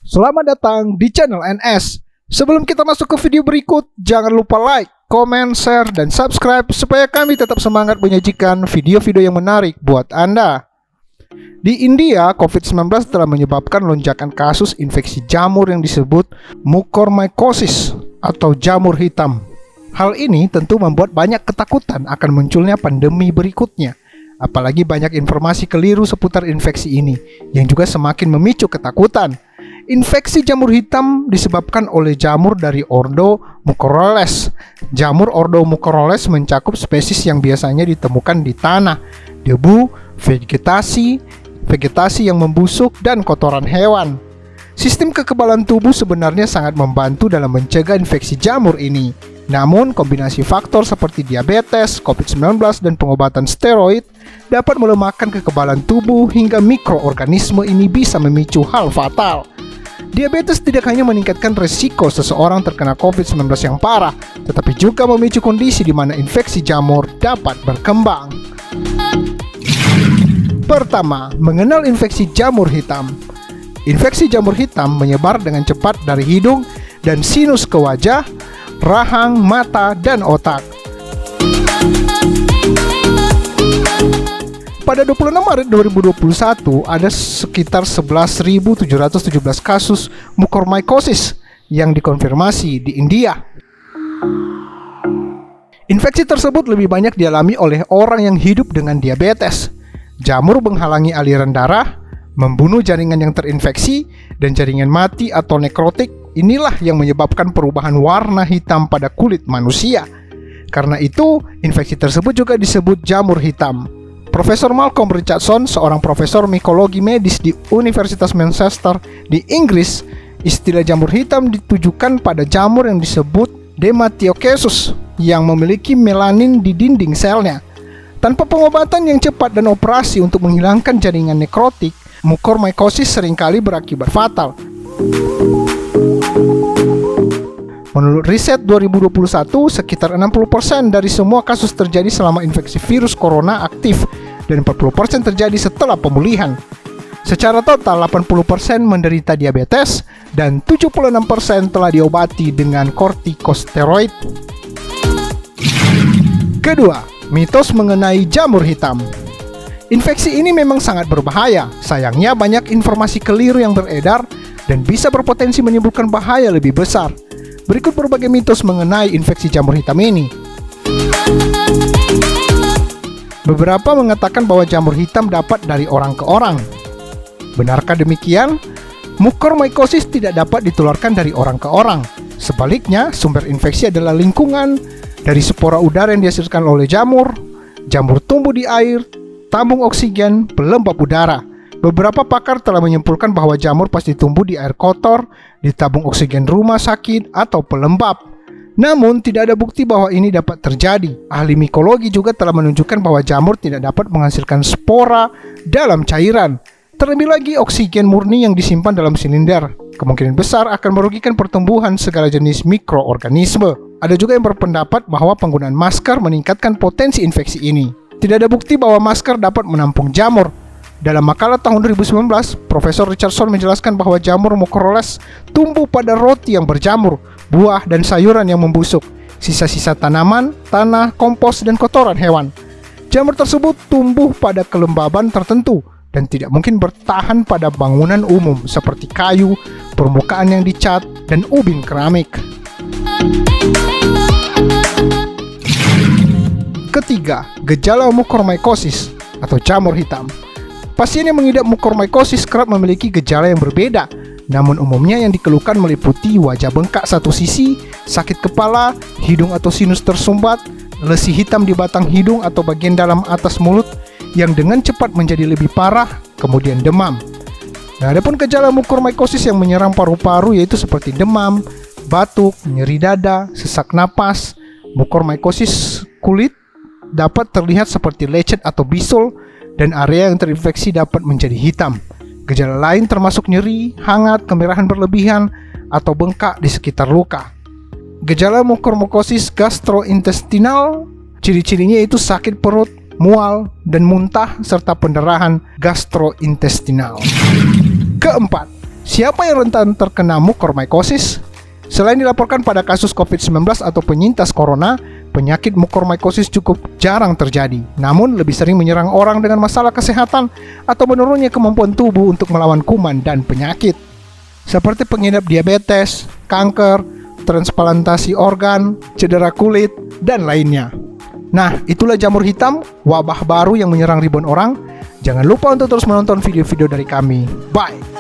Selamat datang di channel NS. Sebelum kita masuk ke video berikut, jangan lupa like, comment, share, dan subscribe supaya kami tetap semangat menyajikan video-video yang menarik buat Anda. Di India, COVID-19 telah menyebabkan lonjakan kasus infeksi jamur yang disebut mucormycosis atau jamur hitam. Hal ini tentu membuat banyak ketakutan akan munculnya pandemi berikutnya. Apalagi banyak informasi keliru seputar infeksi ini yang juga semakin memicu ketakutan. Infeksi jamur hitam disebabkan oleh jamur dari ordo Mucorales. Jamur ordo Mucorales mencakup spesies yang biasanya ditemukan di tanah, debu, vegetasi yang membusuk, dan kotoran hewan. Sistem kekebalan tubuh sebenarnya sangat membantu dalam mencegah infeksi jamur ini. Namun, kombinasi faktor seperti diabetes, COVID-19, dan pengobatan steroid dapat melemahkan kekebalan tubuh hingga mikroorganisme ini bisa memicu hal fatal. Diabetes tidak hanya meningkatkan resiko seseorang terkena COVID-19 yang parah, tetapi juga memicu kondisi di mana infeksi jamur dapat berkembang. Pertama, mengenal infeksi jamur hitam. Infeksi jamur hitam menyebar dengan cepat dari hidung dan sinus ke wajah, rahang, mata, dan otak. Pada 26 Maret 2021, ada sekitar 11.717 kasus mucormycosis yang dikonfirmasi di India. Infeksi tersebut lebih banyak dialami oleh orang yang hidup dengan diabetes. Jamur menghalangi aliran darah, membunuh jaringan yang terinfeksi, dan jaringan mati atau nekrotik. Inilah yang menyebabkan perubahan warna hitam pada kulit manusia. Karena itu, infeksi tersebut juga disebut jamur hitam. Profesor Malcolm Richardson, seorang profesor mikologi medis di Universitas Manchester di Inggris, istilah jamur hitam ditujukan pada jamur yang disebut Dematiocceus yang memiliki melanin di dinding selnya. Tanpa pengobatan yang cepat dan operasi untuk menghilangkan jaringan nekrotik, mucormycosis seringkali berakibat fatal. Menurut riset 2021, sekitar 60% dari semua kasus terjadi selama infeksi virus corona aktif dan 40% terjadi setelah pemulihan. Secara total, 80% menderita diabetes dan 76% telah diobati dengan kortikosteroid. Kedua, mitos mengenai jamur hitam. Infeksi ini memang sangat berbahaya. Sayangnya banyak informasi keliru yang beredar dan bisa berpotensi menimbulkan bahaya lebih besar. Berikut berbagai mitos mengenai infeksi jamur hitam ini. Beberapa mengatakan bahwa jamur hitam dapat dari orang ke orang. Benarkah demikian? Mucormycosis tidak dapat ditularkan dari orang ke orang. Sebaliknya, sumber infeksi adalah lingkungan dari spora udara yang dihasilkan oleh jamur. Jamur tumbuh di air, tabung oksigen, pelembab udara. Beberapa pakar telah menyimpulkan bahwa jamur pasti tumbuh di air kotor, di tabung oksigen rumah sakit, atau pelembab. Namun, tidak ada bukti bahwa ini dapat terjadi. Ahli mikologi juga telah menunjukkan bahwa jamur tidak dapat menghasilkan spora dalam cairan. Terlebih lagi, oksigen murni yang disimpan dalam silinder kemungkinan besar akan merugikan pertumbuhan segala jenis mikroorganisme. Ada juga yang berpendapat bahwa penggunaan masker meningkatkan potensi infeksi ini. Tidak ada bukti bahwa masker dapat menampung jamur. Dalam makalah tahun 2019, Profesor Richardson menjelaskan bahwa jamur Mucorales tumbuh pada roti yang berjamur, buah, dan sayuran yang membusuk, sisa-sisa tanaman, tanah, kompos, dan kotoran hewan. Jamur tersebut tumbuh pada kelembaban tertentu dan tidak mungkin bertahan pada bangunan umum seperti kayu, permukaan yang dicat, dan ubin keramik. Ketiga, gejala mucormycosis atau jamur hitam. Pasien yang mengidap mucormycosis kerap memiliki gejala yang berbeda, namun umumnya yang dikeluhkan meliputi wajah bengkak satu sisi, sakit kepala, hidung atau sinus tersumbat, lesi hitam di batang hidung atau bagian dalam atas mulut yang dengan cepat menjadi lebih parah, kemudian demam. Nah, adapun gejala mucormycosis yang menyerang paru-paru yaitu seperti demam, batuk, nyeri dada, sesak napas. Mucormycosis kulit dapat terlihat seperti lecet atau bisul, dan area yang terinfeksi dapat menjadi hitam. Gejala lain termasuk nyeri, hangat, kemerahan berlebihan, atau bengkak di sekitar luka. Gejala mucormycosis gastrointestinal, ciri-cirinya yaitu sakit perut, mual, dan muntah, serta pendarahan gastrointestinal. Keempat, Siapa yang rentan terkena mukormycosis? Selain dilaporkan pada kasus COVID-19 atau penyintas corona, penyakit mukormycosis cukup jarang terjadi, namun lebih sering menyerang orang dengan masalah kesehatan atau menurunnya kemampuan tubuh untuk melawan kuman dan penyakit, seperti pengidap diabetes, kanker, transplantasi organ, cedera kulit, dan lainnya. Nah, itulah jamur hitam, wabah baru yang menyerang ribuan orang. Jangan lupa untuk terus menonton video-video dari kami. Bye!